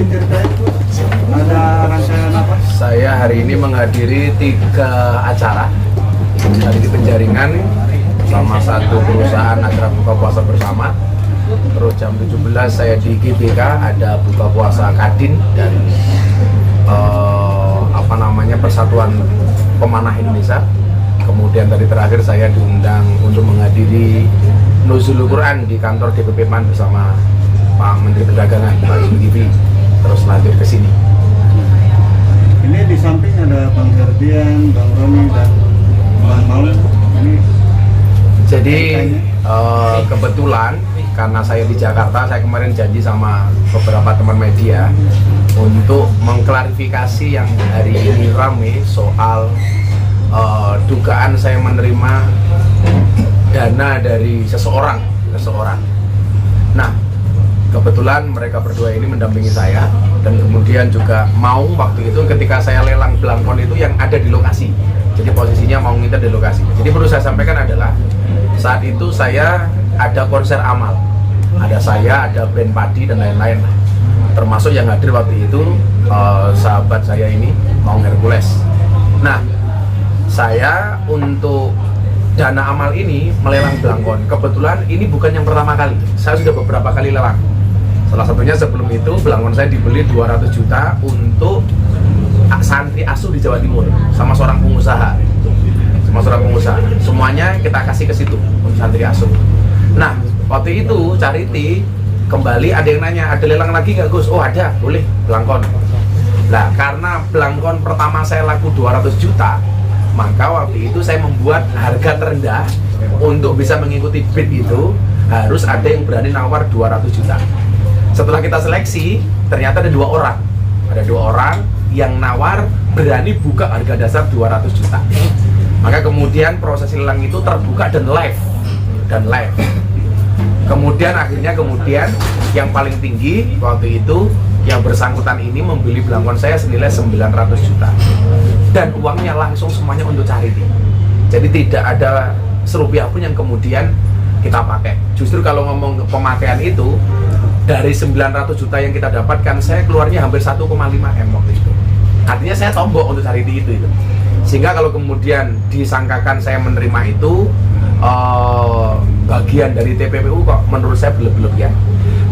mungkin ceritain Bu, ada rangkaian apa? Saya hari ini menghadiri 3 acara. Hari ini penjaringan sama satu perusahaan acara buka puasa bersama. Terus jam 17 saya di GBK ada buka puasa Kadin dan Persatuan Pemanah Indonesia. Kemudian tadi terakhir saya diundang untuk menghadiri Nuzulul Quran di kantor DPP PAN bersama Pak Menteri Perdagangan, Pak Zulkifli. Terus lanjut ke sini. Ini di samping ada Bang Herdian, Bang Roni, dan Bang Maul. Ini jadi kebetulan karena saya di Jakarta, saya kemarin janji sama beberapa teman media untuk mengklarifikasi yang hari ini rame soal dugaan saya menerima dana dari seseorang. Nah, kebetulan mereka berdua ini mendampingi saya dan kemudian juga mau waktu itu ketika saya lelang belangkon itu yang ada di lokasi. Jadi posisinya mau nginter di lokasi. Jadi perlu saya sampaikan adalah saat itu saya ada konser amal. Ada saya, ada band padi dan lain-lain. Termasuk yang hadir waktu itu sahabat saya ini, Maung Hercules. Nah, saya untuk dana amal ini melelang belangkon. Kebetulan ini bukan yang pertama kali. Saya sudah beberapa kali lelang. Salah satunya sebelum itu belangkon saya dibeli 200 juta untuk santri asuh di Jawa Timur sama seorang pengusaha. Semuanya kita kasih ke situ untuk santri asuh. Nah, waktu itu charity kembali ada yang nanya, ada lelang lagi nggak Gus? Oh ada, boleh belangkon. Nah, karena belangkon pertama saya laku 200 juta, maka waktu itu saya membuat harga terendah untuk bisa mengikuti bid itu harus ada yang berani nawar 200 juta. Setelah kita seleksi, ternyata ada 2 orang. Ada 2 orang yang nawar berani buka harga dasar 200 juta. Maka kemudian proses lelang itu terbuka dan live. Kemudian akhirnya yang paling tinggi waktu itu yang bersangkutan ini membeli belangkon saya senilai 900 juta dan uangnya langsung semuanya untuk charity. Jadi tidak ada serupiah pun yang kemudian kita pakai. Justru kalau ngomong pemakaian itu dari 900 juta yang kita dapatkan, saya keluarnya hampir 1,5 M waktu itu. Artinya saya tombok untuk charity itu. Sehingga kalau kemudian disangkakan saya menerima itu bagian dari TPPU, kok menurut saya berlebihan.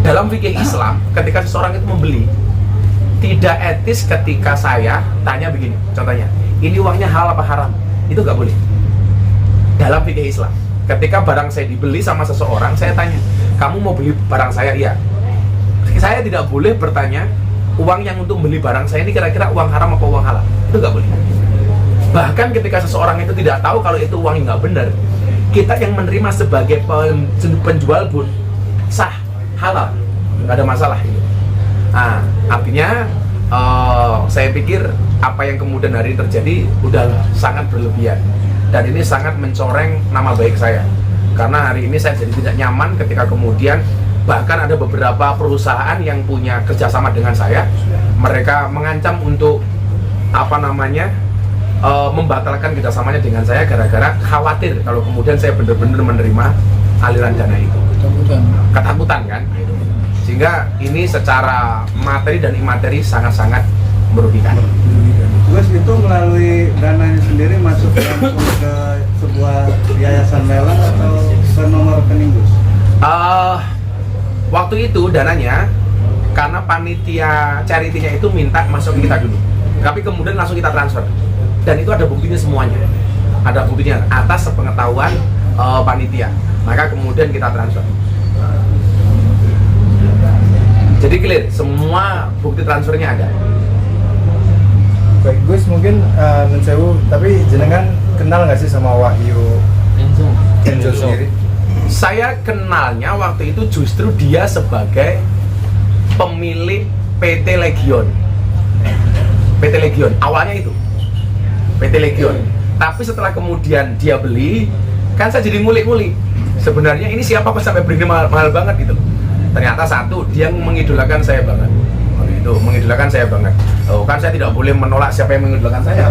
Dalam fikih Islam, ketika seseorang itu membeli, tidak etis ketika saya tanya begini, contohnya, ini uangnya halal apa haram? Itu nggak boleh. Dalam fikih Islam, ketika barang saya dibeli sama seseorang, saya tanya, kamu mau beli barang saya? Iya. Saya tidak boleh bertanya, uang yang untuk beli barang saya ini kira-kira uang haram apa uang halal? Itu nggak boleh. Bahkan ketika seseorang itu tidak tahu kalau itu uang nggak benar, kita yang menerima sebagai penjual pun sah, halal, nggak ada masalah gitu. Nah, artinya saya pikir apa yang kemudian hari ini terjadi udah sangat berlebihan dan ini sangat mencoreng nama baik saya, karena hari ini saya jadi tidak nyaman ketika kemudian bahkan ada beberapa perusahaan yang punya kerjasama dengan saya, mereka mengancam untuk membatalkan kerjasamanya dengan saya gara-gara khawatir kalau kemudian saya benar-benar menerima aliran dana itu. Ketakutan kan? Sehingga ini secara materi dan imateri sangat-sangat merugikan. Gus, itu melalui dananya sendiri masuk langsung ke sebuah yayasan lelang atau ke nomor rekening Gus? Waktu itu dananya karena panitia charity-nya itu minta masuk ke kita dulu, tapi kemudian langsung kita transfer. Dan itu ada buktinya semuanya, ada buktinya atas sepengetahuan panitia, maka kemudian kita transfer. Jadi clear, semua bukti transfernya ada. Baik Gus, mungkin Nunsewu, tapi jenengan kenal nggak sih sama Wahyu Enzo sendiri? Saya kenalnya waktu itu justru dia sebagai pemilik PT Legion. Awalnya itu PT Legion. Tapi setelah kemudian dia beli, kan saya jadi ngulik-ngulik. Sebenarnya ini siapa kok sampai beli mahal banget gitu. Ternyata satu, dia mengidolakan saya banget. Itu mengidolakan saya banget. Oh, kan saya tidak boleh menolak siapa yang mengidolakan saya.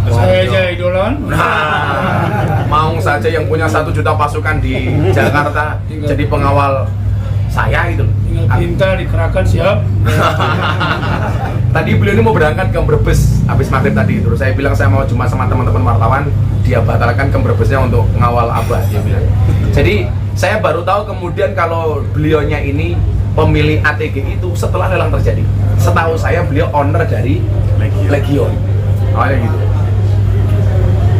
Saya aja idolan. Nah, mau saja yang punya 1 juta pasukan di Jakarta jadi pengawal saya gitu. Tinggal perintah dikerahkan siap. Tadi beliau ini mau berangkat ke Brebes habis maghrib tadi, terus saya bilang saya mau cuma sama teman-teman wartawan, dia batalkan ke Brebesnya untuk ngawal Abah, dia bilang. Jadi saya baru tahu kemudian kalau beliaunya ini pemilik ATG itu setelah lelang terjadi. Setahu saya beliau owner dari Legion. Awalnya gitu.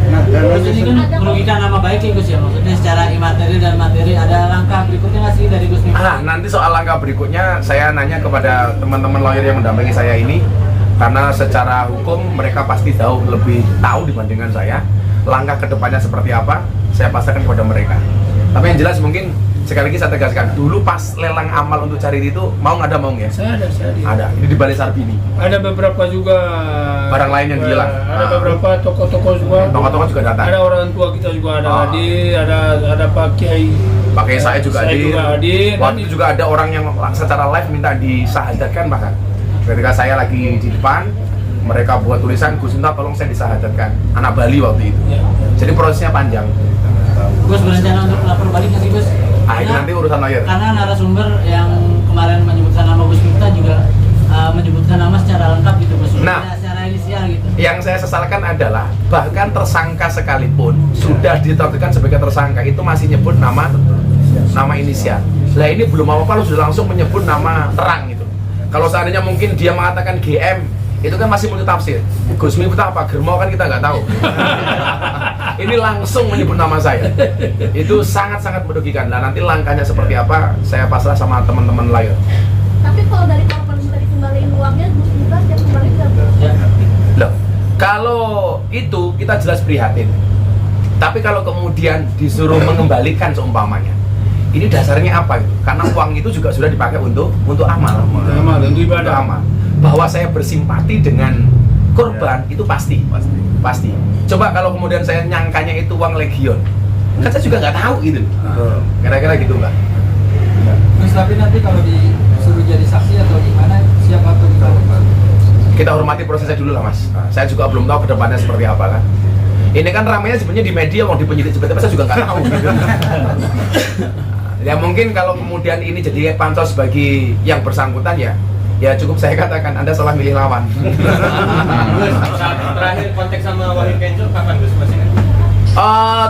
Nah, Gus ini kan merugikan nama baik ya Gus ya, maksudnya secara imateri dan materi. Ada langkah berikutnya nggak sih dari Gus Miftah? Nanti soal langkah berikutnya saya nanya kepada teman-teman lawyer yang mendampingi saya ini, karena secara hukum mereka pasti tahu lebih tahu dibandingkan saya. Langkah kedepannya seperti apa, saya pasrahkan kepada mereka. Tapi yang jelas mungkin sekali lagi saya tegaskan, dulu pas lelang amal untuk Charity itu mau nggak ada mau ya? Saya ada. Ada, ini di Balai Sarbini. Ada beberapa juga Barang lain yang hilang. Ada beberapa tokoh-tokoh juga. Tokoh-tokoh juga datang. Ada orang tua kita juga ada hadir, ada Pak Kiai. Pakai saya juga hadir. hadir. Waktu itu juga ada orang yang secara live minta disahadatkan bahkan. Ketika saya lagi di depan, mereka buat tulisan, Gus minta tolong saya disahadatkan. Anak Bali waktu itu. Ya. Jadi prosesnya panjang. Gus berencana untuk lapor balik nggak sih Gus? Itu nanti urusan lawyer. Karena narasumber yang kemarin menyebutkan nama Gus Miftah juga menyebutkan nama secara lengkap gitu Gus. Nah, secara inisial gitu. Yang saya sesalkan adalah bahkan tersangka sekalipun sudah ditetapkan sebagai tersangka itu masih nyebut nama inisial. Nah ini belum apa-apa sudah langsung menyebut nama terang gitu. Kalau seandainya mungkin dia mengatakan GM, itu kan masih multi tafsir. Gus Miftah apa Germo kan kita nggak tahu. Ini langsung menyebut nama saya. Itu sangat-sangat merugikan. Nah nanti langkahnya seperti apa, saya pasrah sama teman-teman lawyer. Tapi kalau dari korban minta dikembaliin uangnya, Gus Miftah siap kembali nggak? Ya. Loh, kalau itu kita jelas prihatin. Tapi kalau kemudian disuruh mengembalikan seumpamanya, ini dasarnya apa gitu? Karena uang itu juga sudah dipakai untuk amal. Amal, untuk ibadah. Untuk amal. Bahwa saya bersimpati dengan korban itu pasti. Coba kalau kemudian saya nyangkanya itu uang Legion, kan saya juga nggak tahu gitu. Kira-kira gitu Mbak. Terus tapi nanti kalau disuruh jadi saksi atau gimana, siapa tuh kita? Kita hormati prosesnya dulu lah Mas. Saya juga belum tahu kedepannya seperti apa kan. Ini kan ramainya sebenarnya di media, mau di penyidik sebenarnya saya juga nggak tahu. Gitu. Ya mungkin kalau kemudian ini jadi pansos bagi yang bersangkutan ya cukup saya katakan Anda salah milih lawan. Terakhir kontak sama Wahyu Kenco kapan Gus masih?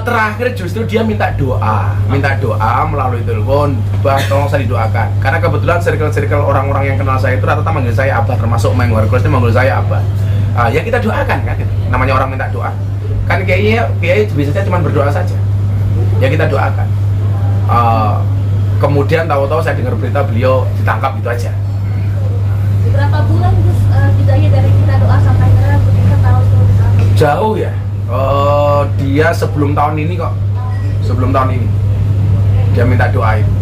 Terakhir justru dia minta doa melalui telepon, Bah tolong saya didoakan. Karena kebetulan circle orang-orang yang kenal saya itu rata-rata manggil saya Abah, termasuk Meng Warkos itu manggil saya Abah. Ya kita doakan kan, namanya orang minta doa. Kan kiai biasanya cuma berdoa saja. Ya kita doakan. Kemudian tahu-tahu saya dengar berita beliau ditangkap itu aja. Berapa bulan Gus jedanya dari kita doa sampai akhirnya kita tahu tuh ditangkap? Jauh ya. Dia sebelum tahun ini kok. Sebelum tahun ini. Dia minta doa itu.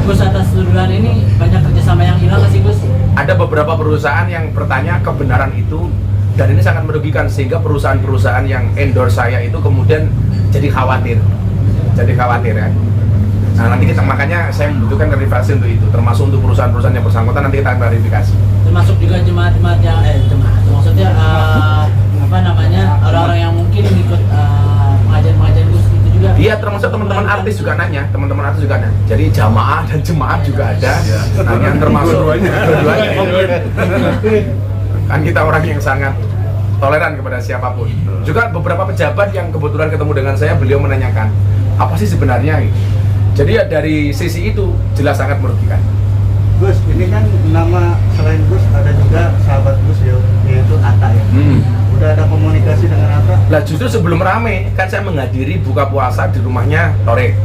Gus atas tuduhan ini banyak kerjasama yang hilang nggak sih Gus? Ada beberapa perusahaan yang bertanya kebenaran itu, dan ini sangat merugikan sehingga perusahaan-perusahaan yang endorse saya itu kemudian jadi khawatir ya. Nah nanti makanya saya membutuhkan klarifikasi untuk itu, termasuk untuk perusahaan-perusahaan yang bersangkutan nanti kita klarifikasi. Termasuk juga jemaat-jemaat yang maksudnya orang-orang yang mungkin ikut pengajian Gus itu juga. Iya, termasuk teman-teman artis juga nanya, Jadi jamaah dan jemaat juga ada. Nanya termasuk dua-duanya. Kan kita orang yang sangat toleran kepada siapapun. Juga beberapa pejabat yang kebetulan ketemu dengan saya, beliau menanyakan apa sih sebenarnya. Jadi ya dari sisi itu jelas sangat merugikan. Gus, ini kan nama selain Gus ada juga sahabat Gus yaitu Atta ya. Udah ada komunikasi dengan Atta? Lah justru sebelum rame kan saya menghadiri buka puasa di rumahnya Torek.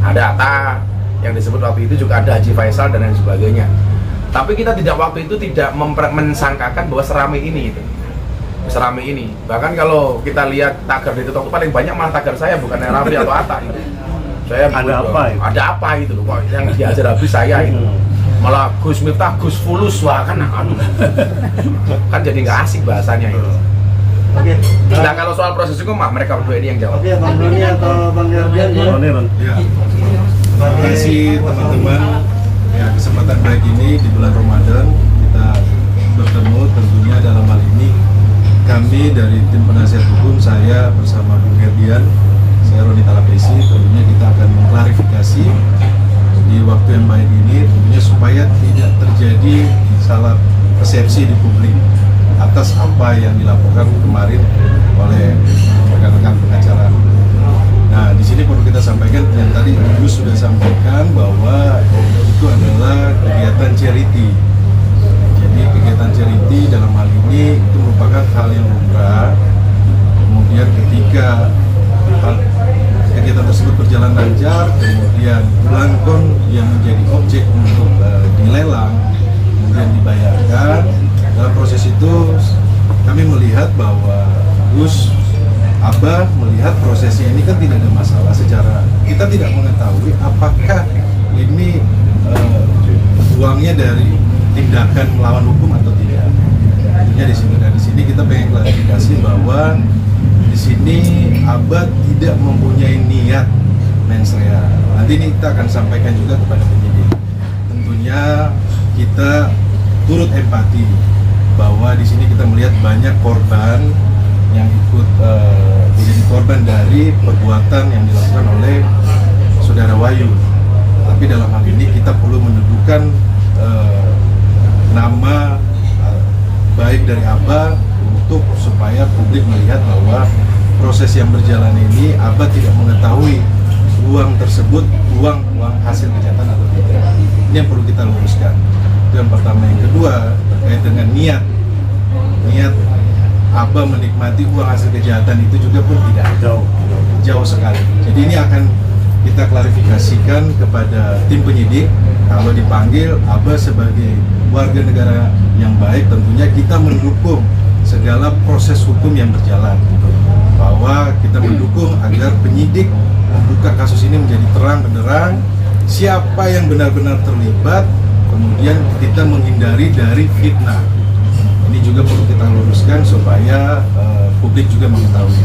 Ada Atta yang disebut waktu itu, juga ada Haji Faisal dan lain sebagainya. Tapi kita waktu itu tidak mensangkakan bahwa seramai ini itu. Seramai ini. Bahkan kalau kita lihat tagar di TikTok paling banyak malah tagar saya, bukan yang Raffi atau Atta itu. Saya ada apa itu loh, kok yang diajar habis saya itu. Malah Gus Miftah, Gus Fulus, wah kan aduh. Kan jadi nggak asik bahasanya itu. Oke. Nah kalau soal proses hukum mereka berdua ini yang jawab. Oke, Bang Doni atau Bang Yardian? Ya. Terima kasih teman-teman. Ya, kesempatan baik ini di bulan Ramadan kita bertemu, tentunya dalam hal ini kami dari tim penasihat hukum, saya bersama Bung Yardian, saya Roni Talapesi, tentunya kita akan mengklarifikasi di waktu yang baik ini salah persepsi di publik atas apa yang dilaporkan kemarin oleh rekan-rekan pengacara. Nah, di sini perlu kita sampaikan yang tadi Gus sudah sampaikan bahwa itu adalah kegiatan charity. Jadi kegiatan charity dalam hal ini itu merupakan hal yang lumrah. Kemudian ketika kegiatan tersebut berjalan lancar, kemudian belangkon yang menjadi objek untuk dilelang, kemudian dibayarkan. Dalam proses itu kami melihat bahwa Gus Abah melihat prosesnya ini kan tidak ada masalah secara kita tidak mengetahui apakah ini uangnya dari tindakan melawan hukum atau tidak. Tentunya di sini dan di sini kita pengen klarifikasi bahwa di sini Abah tidak mempunyai niat mens rea. Nanti ini kita akan sampaikan juga kepada penyidik. Tentunya kita turut empati bahwa di sini kita melihat banyak korban yang ikut menjadi korban dari perbuatan yang dilakukan oleh saudara Wahyu. Tapi dalam hal ini kita perlu mendudukan nama baik dari Abah untuk supaya publik melihat bahwa proses yang berjalan ini Abah tidak mengetahui uang tersebut uang hasil kejahatan atau tidak. Ini yang perlu kita luruskan. Itu yang pertama. Yang kedua terkait dengan niat Abah menikmati uang hasil kejahatan itu juga pun tidak jauh sekali. Jadi ini akan kita klarifikasikan kepada tim penyidik. Kalau dipanggil Abah sebagai warga negara yang baik, tentunya kita mendukung segala proses hukum yang berjalan. Bahwa kita mendukung agar penyidik membuka kasus ini menjadi terang benderang, siapa yang benar-benar terlibat, kemudian kita menghindari dari fitnah. Ini juga perlu kita luruskan supaya publik juga mengetahui.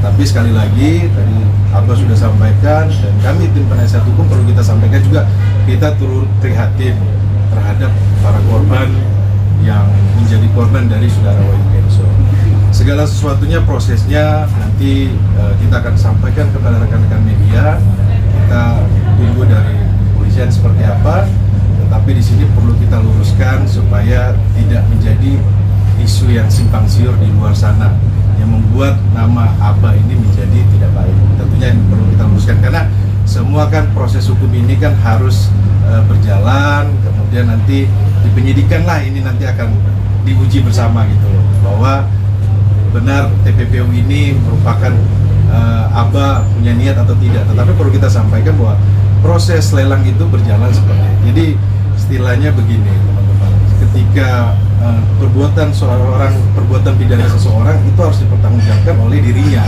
Tapi sekali lagi tadi Abah sudah sampaikan dan kami tim penasihat hukum perlu kita sampaikan juga, kita turut prihatin terhadap para korban yang menjadi korban dari saudara Wahyu Kenzo. Segala sesuatunya prosesnya nanti kita akan sampaikan kepada rekan-rekan media. Kita tunggu dari kepolisian seperti apa. Tetapi di sini perlu kita luruskan supaya tidak menjadi isu yang simpang siur di luar sana yang membuat nama Abah ini menjadi tidak baik. Tentunya ini perlu kita luruskan karena semua kan proses hukum ini kan harus berjalan, kemudian nanti di penyidikan lah ini nanti akan diuji bersama gitu loh, bahwa benar TPPU ini merupakan Abah punya niat atau tidak. Tetapi perlu kita sampaikan bahwa proses lelang itu berjalan seperti itu. Jadi istilahnya begini teman-teman, ketika perbuatan pidana seseorang itu harus dipertanggungjawabkan oleh dirinya.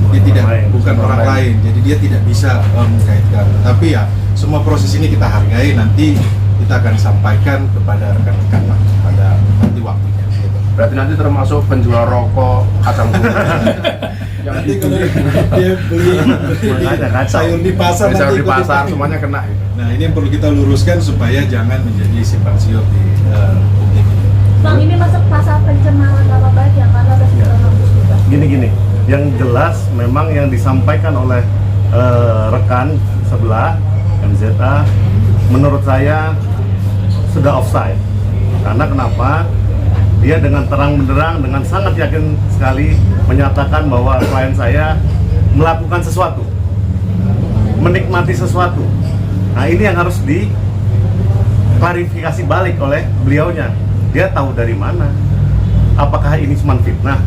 Dia tidak bukan orang lain. Jadi dia tidak bisa mengkaitkan. Tapi ya semua proses ini kita hargai, nanti kita akan sampaikan kepada rekan-rekan pada nanti waktunya. Gitu. Berarti nanti termasuk penjual rokok, kacang nanti kalau dia beli sayur di pasar, sayur di pasar semuanya kena. Gitu. Nah ini yang perlu kita luruskan supaya jangan menjadi simpang siur di publik. Bang, ini masuk pasal pencemaran nama baik yang karena ada juga. Gini, yang jelas memang yang disampaikan oleh rekan sebelah MZA menurut saya sudah offside. Karena kenapa? Dia dengan terang benderang, dengan sangat yakin sekali menyatakan bahwa klien saya melakukan sesuatu, menikmati sesuatu. Nah ini yang harus diklarifikasi balik oleh beliaunya. Dia tahu dari mana? Apakah ini cuma fitnah?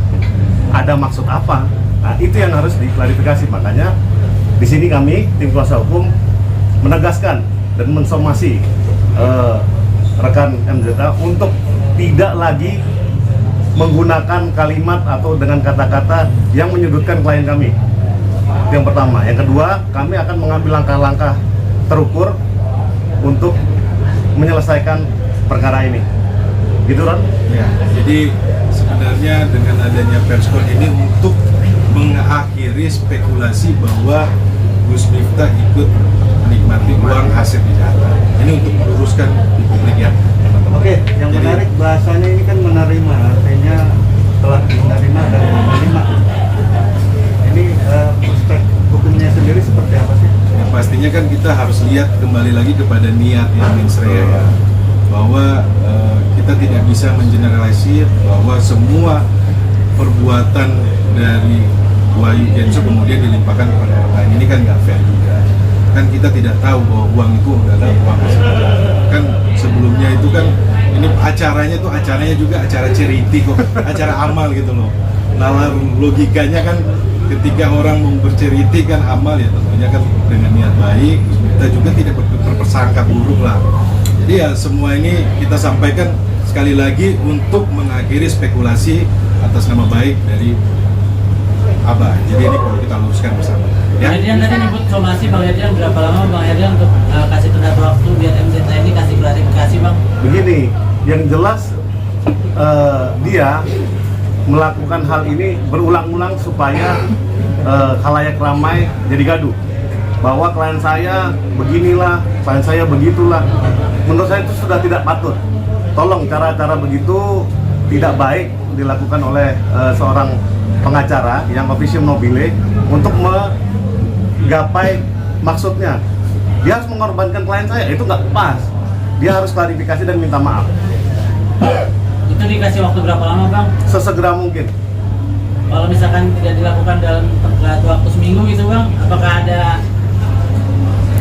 Ada maksud apa? Nah itu yang harus diklarifikasi. Makanya di sini kami tim kuasa hukum menegaskan dan mensomasi rekan MZA untuk tidak lagi menggunakan kalimat atau dengan kata-kata yang menyudutkan klien kami. Itu yang pertama. Yang kedua, kami akan mengambil langkah-langkah terukur untuk menyelesaikan perkara ini. Gitu, Ron? Ya, jadi sebenarnya dengan adanya perskon ini untuk mengakhiri spekulasi bahwa Gus Miftah ikut menikmati uang hasil kejahatan. Ini untuk meluruskan di publik ya, teman-teman. Oke, yang menarik bahasanya ini kan menerima, artinya telah menerima dan menerima. Ini prospek hukumnya sendiri seperti apa sih? Ya, pastinya kan kita harus lihat kembali lagi kepada niat yang mens rea ya. Bahwa kita kita tidak bisa mengeneralisir bahwa semua perbuatan dari Wahyu Kenzo kemudian dilimpahkan kepada orang lain. Ini kan nggak fair juga. Kan kita tidak tahu bahwa uang itu adalah uang sengaja. Kan sebelumnya itu kan ini acaranya juga acara charity kok, acara amal gitu loh. Nalar logikanya kan ketika orang mau berceriti kan amal ya tentunya kan dengan niat baik, kita juga tidak berprasangka buruk lah. Jadi ya semua ini kita sampaikan sekali lagi untuk mengakhiri spekulasi atas nama baik dari Abah. Jadi ini perlu kita luruskan bersama. Bang Herdian tadi nyebut somasi, Bang Herdian berapa lama Bang Herdian untuk kasih tenggat waktu biar MZT ini kasih klarifikasi Bang? Begini, yang jelas dia melakukan hal ini berulang-ulang supaya khalayak ramai jadi gaduh. Bahwa klien saya beginilah, klien saya begitulah. Menurut saya itu sudah tidak patut. Tolong cara-cara begitu tidak baik dilakukan oleh seorang pengacara yang officium nobile untuk menggapai maksudnya. Dia harus mengorbankan klien saya, itu nggak pas. Dia harus klarifikasi dan minta maaf. Itu dikasih waktu berapa lama Bang? Sesegera mungkin. Kalau misalkan tidak dilakukan dalam waktu seminggu gitu Bang, apakah ada?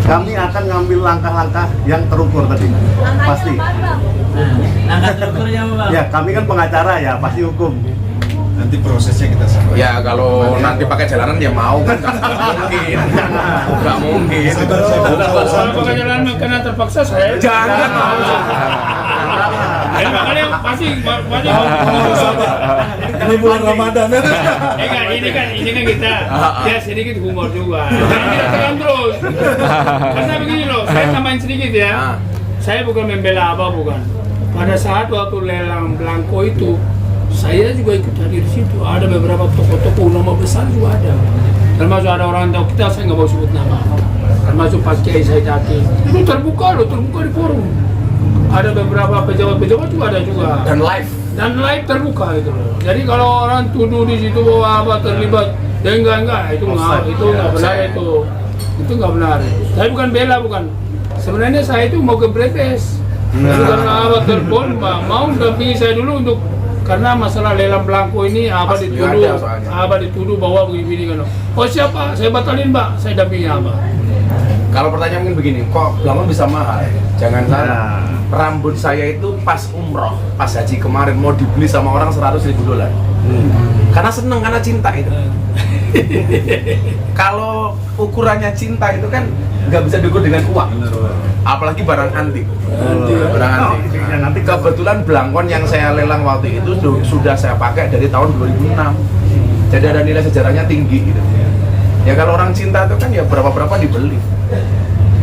Kami akan ngambil langkah-langkah yang terukur tadi. Langkahnya Pasti. apaan, Bang? Langkah terukurnya apa Bang? Ya, kami kan pengacara ya, pasti hukum. Nanti prosesnya kita sampaikan. Ya kalau nanti pakai jalanan ya mau kan nggak mungkin. Kalau pakai jalan karena terpaksa saya. Jangan. Makanya pasti Ini bulan Ramadan. ini kan kita ya sedikit humor juga. Kita tekan terus. Karena begini loh, saya tambahin sedikit ya. Saya bukan membela apa bukan. Pada saat waktu lelang belangko itu, saya juga ikut hadir di situ. Ada beberapa tokoh-tokoh nama besar juga ada. Termasuk ada orang tahu kita, saya nggak mau sebut nama. Termasuk Pak Kiai Said Akil. Itu terbuka di forum. Ada beberapa pejabat-pejabat juga ada juga. Dan live terbuka itu loh. Jadi kalau orang tuduh di situ bahwa apa terlibat, ya enggak itu nggak benar itu nggak benar. Saya bukan bela bukan. Sebenarnya saya itu mau ke Bretes. Karena apa telepon mau dampingi saya dulu untuk karena masalah lelang belangko ini apa dituduh bahwa begini kan. Oh siapa? Saya batalin Pak. Saya dampingi apa? Kalau pertanyaan mungkin begini, kok belangko bisa mahal? Jangan salah. Rambut saya itu pas umroh, pas haji kemarin mau dibeli sama orang $100.000. Karena seneng, karena cinta itu. Kalau ukurannya cinta itu kan nggak bisa diukur dengan uang, apalagi barang antik. Barang antik. Nah, kebetulan belangkon yang saya lelang waktu itu sudah saya pakai dari tahun 2006. Jadi ada nilai sejarahnya tinggi gitu. Ya kalau orang cinta itu kan ya berapa dibeli.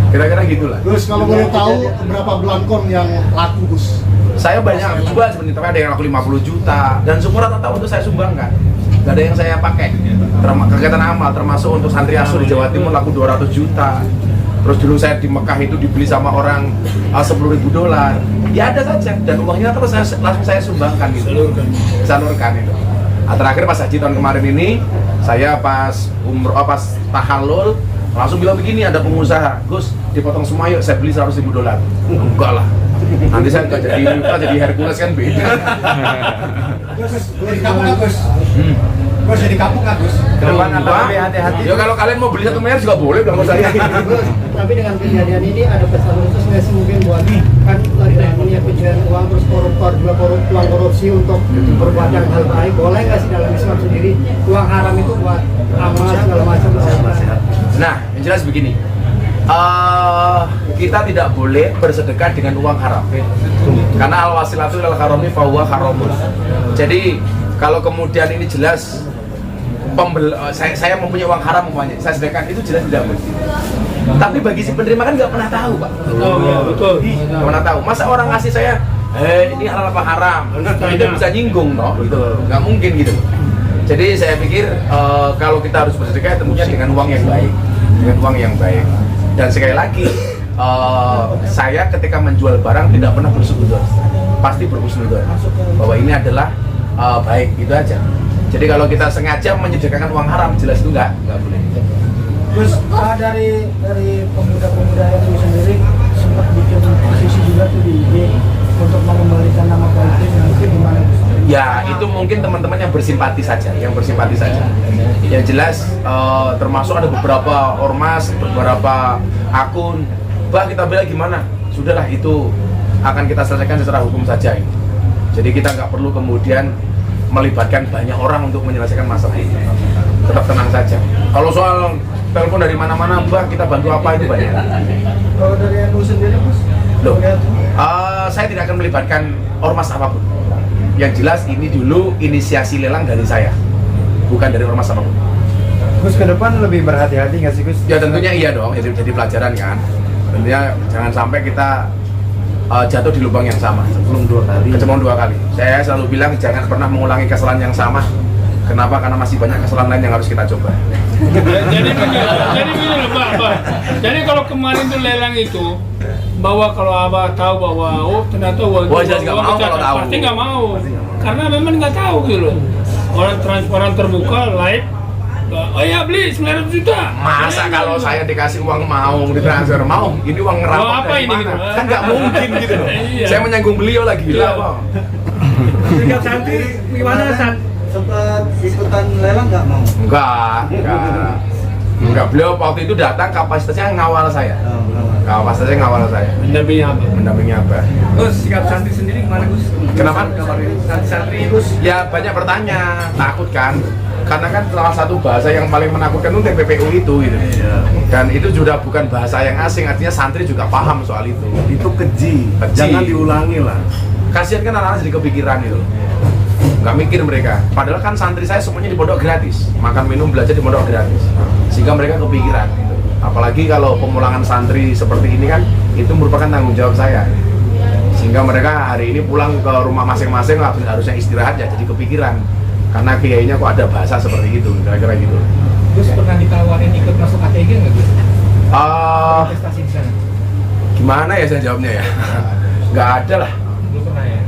Kira-kira gitulah. Gus, kalau boleh tahu berapa belangkon yang laku, Gus? Saya banyak jual sebenarnya, tapi ada yang laku 50 juta dan semua rata-rata itu saya sumbangkan. Gak ada yang saya pakai. Kegiatan amal termasuk untuk santri asuh di Jawa Timur laku 200 juta. Terus dulu saya di Mekah itu dibeli sama orang $10.000. Ya ada saja dan uangnya terus langsung saya sumbangkan gitu. Salurkan itu. Nah, terakhir pas haji tahun kemarin ini saya pas umroh pas tahallul langsung bilang begini, ada pengusaha, Gus dipotong semua yuk, saya beli $100.000. Enggak lah, nanti saya nggak jadi Hercules kan beda. Gus, di kampung nggak Gus? Gus di kampung nggak Gus? Depan apa? Hati-hati. Ya kalau kalian mau beli 1 miliar juga boleh, bilang saya. Gus, tapi dengan kejadian ini ada pesan khusus nggak sih mungkin buat kan tidak punya pencucian uang terus koruptor juga uang korupsi untuk berbuat yang hal baik, boleh nggak sih dalam Islam sendiri uang haram itu buat amal segala macam? Nah, yang jelas begini, kita tidak boleh bersedekah dengan uang haram, karena al-wasilatu ilal harami fahuwa haramun. Jadi kalau kemudian ini jelas saya mempunyai uang haram umpamanya, saya sedekahkan, itu jelas tidak mesti. Tapi bagi si penerima kan nggak pernah tahu, Pak. Betul. Nggak pernah tahu. Masa orang ngasih saya, ini halal apa haram? Itu bisa nyinggung, toh, gitu. Nggak mungkin gitu. Jadi saya pikir kalau kita harus bersedekah tentunya dengan uang yang baik, Dan sekali lagi, saya ketika menjual barang tidak pernah bersuudzon, pasti berhusnudzon bahwa ini adalah baik, gitu aja. Jadi kalau kita sengaja menyediakan uang haram, jelas itu nggak boleh. Terus dari pemuda-pemuda itu sendiri sempat bikin posisi juga tuh di IG untuk mengembalikan nama baik itu mungkin teman-teman yang bersimpati saja, Yang jelas termasuk ada beberapa ormas, beberapa akun, Pak kita bela gimana? Sudahlah itu akan kita selesaikan secara hukum saja ini. Jadi kita nggak perlu kemudian melibatkan banyak orang untuk menyelesaikan masalah ini. Tetap tenang saja. Kalau soal telepon dari mana-mana, Mbak kita bantu apa itu banyak. Kalau dari NU sendiri, Gus? Loh, saya tidak akan melibatkan ormas apapun. Yang jelas ini dulu inisiasi lelang dari saya, bukan dari ormas apapun. Gus ke depan lebih berhati-hati nggak sih Gus? Ya tentunya iya dong, jadi pelajaran kan. Tentunya jangan sampai kita jatuh di lubang yang sama. Kecemplung dua kali. Saya selalu bilang jangan pernah mengulangi kesalahan yang sama. Kenapa? Karena masih banyak kesalahan lain yang harus kita coba. Jadi begini loh Pak. Jadi kalau kemarin tuh lelang itu, bahwa kalau Abah tahu bahwa ternyata uang jelas nggak mau kalau tahu. Pasti nggak mau. Karena memang nggak tahu gitu loh. Orang transparan terbuka, live. Oh ya beli 900 juta. Masa kalau saya dikasih uang mau ditransfer mau? Ini uang ngerampok apa dari ini mana? gitu? Kan nggak mungkin gitu loh. Iya. Saya menyanggung beliau lagi gila Bang. Sikap santri gimana Sempat ikutan lelang nggak mau? Enggak, beliau waktu itu datang kapasitasnya ngawal saya. Kapasitasnya ngawal saya. Mendampingi apa? Gus, sikap santri sendiri gimana Gus? Kenapa? Santri Gus. Ya banyak bertanya, takut kan? Karena kan salah satu bahasa yang paling menakutkan itu TPPU itu gitu. Dan itu sudah bukan bahasa yang asing, artinya santri juga paham soal itu. Itu keji. Jangan diulangi lah. Kasihan kan anak-anak jadi kepikiran itu. Nggak mikir mereka. Padahal kan santri saya semuanya di pondok gratis, makan minum belajar di pondok gratis, sehingga mereka kepikiran. Apalagi kalau pemulangan santri seperti ini kan, itu merupakan tanggung jawab saya. Sehingga mereka hari ini pulang ke rumah masing-masing harusnya istirahat ya, jadi kepikiran. Karena kiainya kok ada bahasa seperti itu, kira-kira gitu. Gus pernah ditawarin ikut masuk ATG nggak Gus? Prestasi di sana? Gimana ya saya jawabnya ya? Nggak ada lah. Belum pernah ya?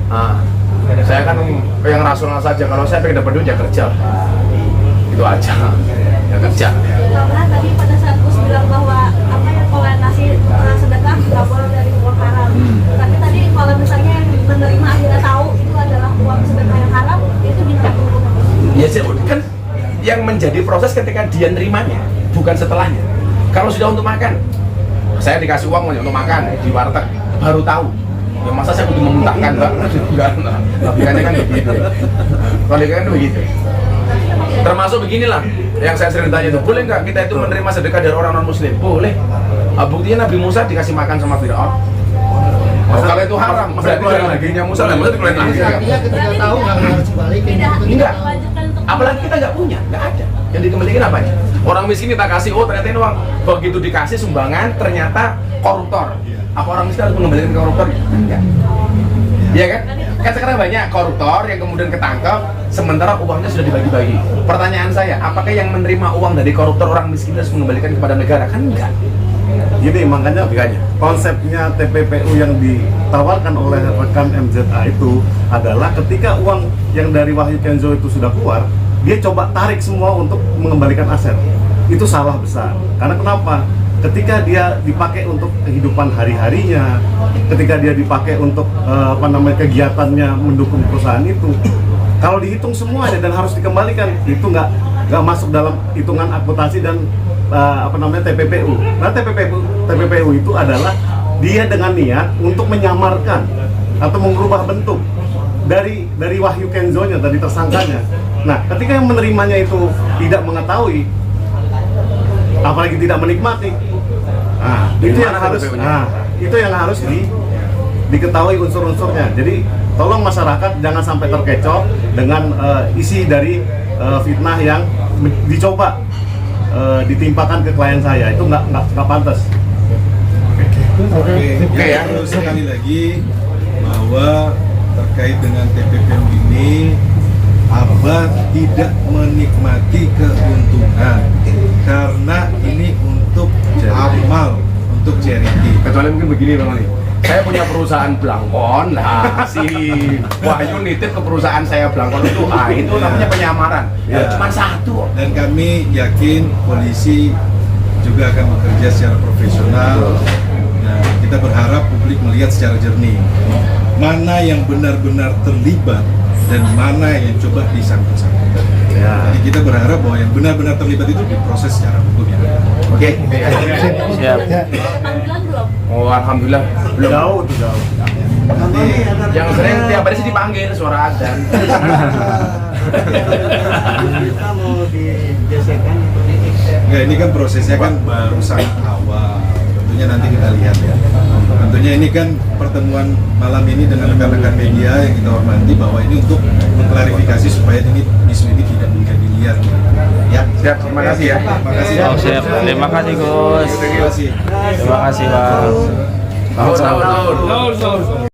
Saya kan yang rasional saja, kalau saya pengen dapat duit ya kerja. Itu aja, ya kerja. Karena tadi pada saat Gus bilang bahwa kalau nasi sedekah nggak boleh dari uang haram. Tapi tadi kalau misalnya yang menerima akhirnya tahu itu adalah uang sedekah yang haram, itu bisa hukum. Ya kan yang menjadi proses ketika dia nerimanya, bukan setelahnya. Kalau sudah untuk makan, saya dikasih uang untuk makan di warteg, baru tahu. Ya masa saya butuh memuntahkan Mbak? Logikanya kan begitu. Logikanya kan begitu. Termasuk beginilah yang saya sering tanya itu, boleh nggak kita itu menerima sedekah dari orang non muslim? Boleh. Buktinya Nabi Musa dikasih makan sama Fir'aun. Kalau itu haram, berarti dari dagingnya Musa, Musa dikeluarin lagi. Artinya ketika tahu nggak harus balikin. Enggak. Apalagi kita nggak punya, nggak ada. Yang dikembalikan apanya? Orang miskin kita kasih, ternyata ini uang. Begitu dikasih sumbangan, ternyata koruptor. Apa orang miskin harus mengembalikan ke koruptor? Enggak. Iya kan? Kan sekarang banyak koruptor yang kemudian ketangkep, sementara uangnya sudah dibagi-bagi. Pertanyaan saya, apakah yang menerima uang dari koruptor orang miskin harus mengembalikan kepada negara? Kan enggak. Jadi makanya konsepnya TPPU yang ditawarkan oleh rekan MZA itu adalah ketika uang yang dari Wahyu Kenzo itu sudah keluar, dia coba tarik semua untuk mengembalikan aset. Itu salah besar. Karena kenapa? Ketika dia dipakai untuk kehidupan hari-harinya, ketika dia dipakai untuk kegiatannya mendukung perusahaan itu, kalau dihitung semuanya dan harus dikembalikan, itu nggak masuk dalam hitungan akuntansi dan TPPU. Nah TPPU itu adalah dia dengan niat untuk menyamarkan atau mengubah bentuk dari Wahyu Kenzo-nya tadi tersangkanya. Nah, ketika yang menerimanya itu tidak mengetahui, apalagi tidak menikmati, itu yang harus diketahui unsur-unsurnya. Jadi tolong masyarakat jangan sampai terkecoh dengan isi dari fitnah yang dicoba ditimpakan ke klien saya. Itu nggak pantas. Oke, ya. Terus sekali lagi bahwa terkait dengan TPPU ini, Abah tidak menikmati keuntungan karena ini untuk amal, untuk charity. Kecuali mungkin begini Bang Ali, saya punya perusahaan Blangkon, nah si Wahyu nitip ke perusahaan saya Blangkon itu namanya penyamaran. Ya, cuma satu. Dan kami yakin polisi juga akan bekerja secara profesional. Nah, kita berharap publik melihat secara jernih mana yang benar-benar terlibat dan mana yang coba disangkut-sangkutkan. Ya. Jadi kita berharap bahwa yang benar-benar terlibat itu diproses secara hukum ya. Oke. Siap. Panggilan belum? Oh, alhamdulillah belum. Jauh tuh jauh. Nanti ada Yang sering tiap hari sih dipanggil suara azan. kita mau digeserkan Enggak, ini kan prosesnya kan baru sangat awal. Tentunya nanti kita lihat ya. Tentunya ini kan pertemuan malam ini dengan rekan-rekan media yang kita hormati bahwa ini untuk mengklarifikasi supaya ini isu ini tidak menjadi liar. Ya, Siap, terima kasih ya. Terima kasih. Oh, siap. Terima kasih, Gus. Terima kasih. Terima kasih, Bang. Sahur. Sahur.